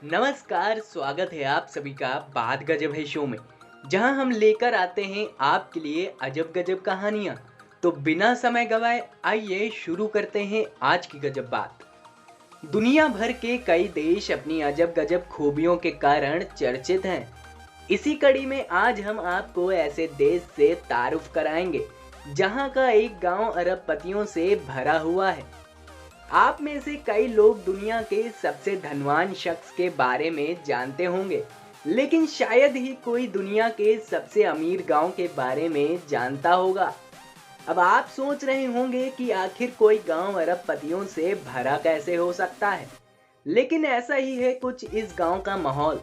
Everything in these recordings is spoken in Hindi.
नमस्कार, स्वागत है आप सभी का बात गजब है शो में, जहां हम लेकर आते हैं आपके लिए अजब गजब कहानियां। तो बिना समय गवाए आइए शुरू करते हैं आज की गजब बात। दुनिया भर के कई देश अपनी अजब गजब खूबियों के कारण चर्चित हैं। इसी कड़ी में आज हम आपको ऐसे देश से तारुफ कराएंगे जहां का एक गांव अरबपतियों से भरा हुआ है। आप में से कई लोग दुनिया के सबसे धनवान शख्स के बारे में जानते होंगे, लेकिन शायद ही कोई दुनिया के सबसे अमीर गांव के बारे में जानता होगा। अब आप सोच रहे होंगे कि आखिर कोई गांव अरबपतियों से भरा कैसे हो सकता है, लेकिन ऐसा ही है कुछ इस गांव का माहौल,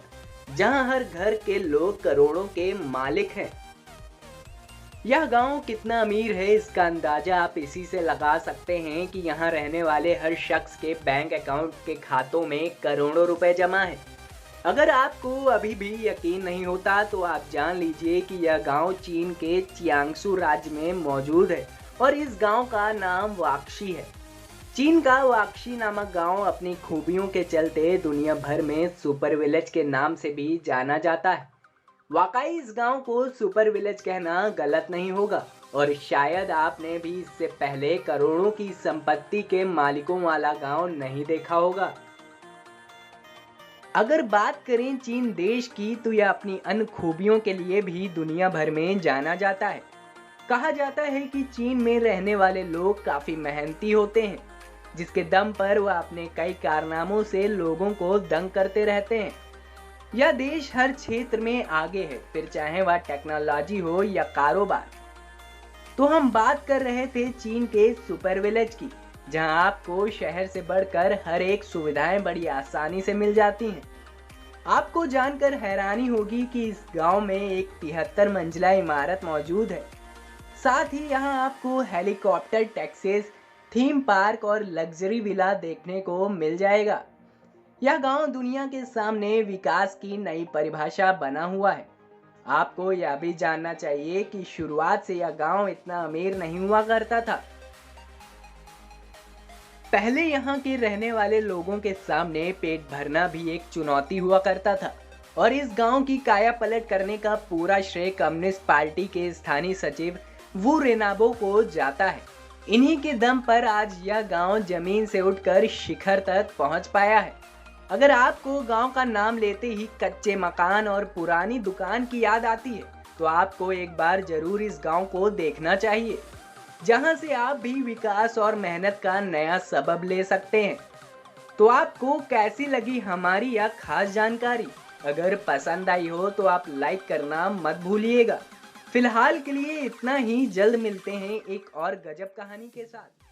जहां हर घर के लोग करोड़ों के मालिक हैं। यह गांव कितना अमीर है इसका अंदाजा आप इसी से लगा सकते हैं कि यहाँ रहने वाले हर शख्स के बैंक अकाउंट के खातों में करोड़ों रुपए जमा है। अगर आपको अभी भी यकीन नहीं होता तो आप जान लीजिए कि यह गांव चीन के चियांगसू राज्य में मौजूद है और इस गांव का नाम वाक्शी है। चीन का वाक्शी नामक गांव अपनी खूबियों के चलते दुनिया भर में सुपर विलेज के नाम से भी जाना जाता है। वाकई इस गांव को सुपर विलेज कहना गलत नहीं होगा और शायद आपने भी इससे पहले करोड़ों की संपत्ति के मालिकों वाला गांव नहीं देखा होगा। अगर बात करें चीन देश की तो यह अपनी अन्य खूबियों के लिए भी दुनिया भर में जाना जाता है। कहा जाता है कि चीन में रहने वाले लोग काफी मेहनती होते हैं, जिसके दम पर वह अपने कई कारनामों से लोगों को दंग करते रहते हैं। यह देश हर क्षेत्र में आगे है, फिर चाहे वह टेक्नोलॉजी हो या कारोबार। तो हम बात कर रहे थे चीन के सुपर विलेज की, जहां आपको शहर से बढ़कर हर एक सुविधाएं बड़ी आसानी से मिल जाती हैं। आपको जानकर हैरानी होगी कि इस गांव में एक 73 मंजिला इमारत मौजूद है। साथ ही यहां आपको हेलीकॉप्टर टैक्सीज, थीम पार्क और लग्जरी विला देखने को मिल जाएगा। यह गांव दुनिया के सामने विकास की नई परिभाषा बना हुआ है। आपको यह भी जानना चाहिए कि शुरुआत से यह गांव इतना अमीर नहीं हुआ करता था। पहले यहाँ के रहने वाले लोगों के सामने पेट भरना भी एक चुनौती हुआ करता था और इस गांव की काया पलट करने का पूरा श्रेय कम्युनिस्ट पार्टी के स्थानीय सचिव वू रेनाबो को जाता है। इन्हीं के दम पर आज यह गांव जमीन से उठकर शिखर तक पहुंच पाया है। अगर आपको गांव का नाम लेते ही कच्चे मकान और पुरानी दुकान की याद आती है, तो आपको एक बार जरूर इस गांव को देखना चाहिए, जहां से आप भी विकास और मेहनत का नया सबब ले सकते हैं। तो आपको कैसी लगी हमारी यह खास जानकारी? अगर पसंद आई हो तो आप लाइक करना मत भूलिएगा। फिलहाल के लिए इतना ही, जल्द मिलते हैं एक और गजब कहानी के साथ।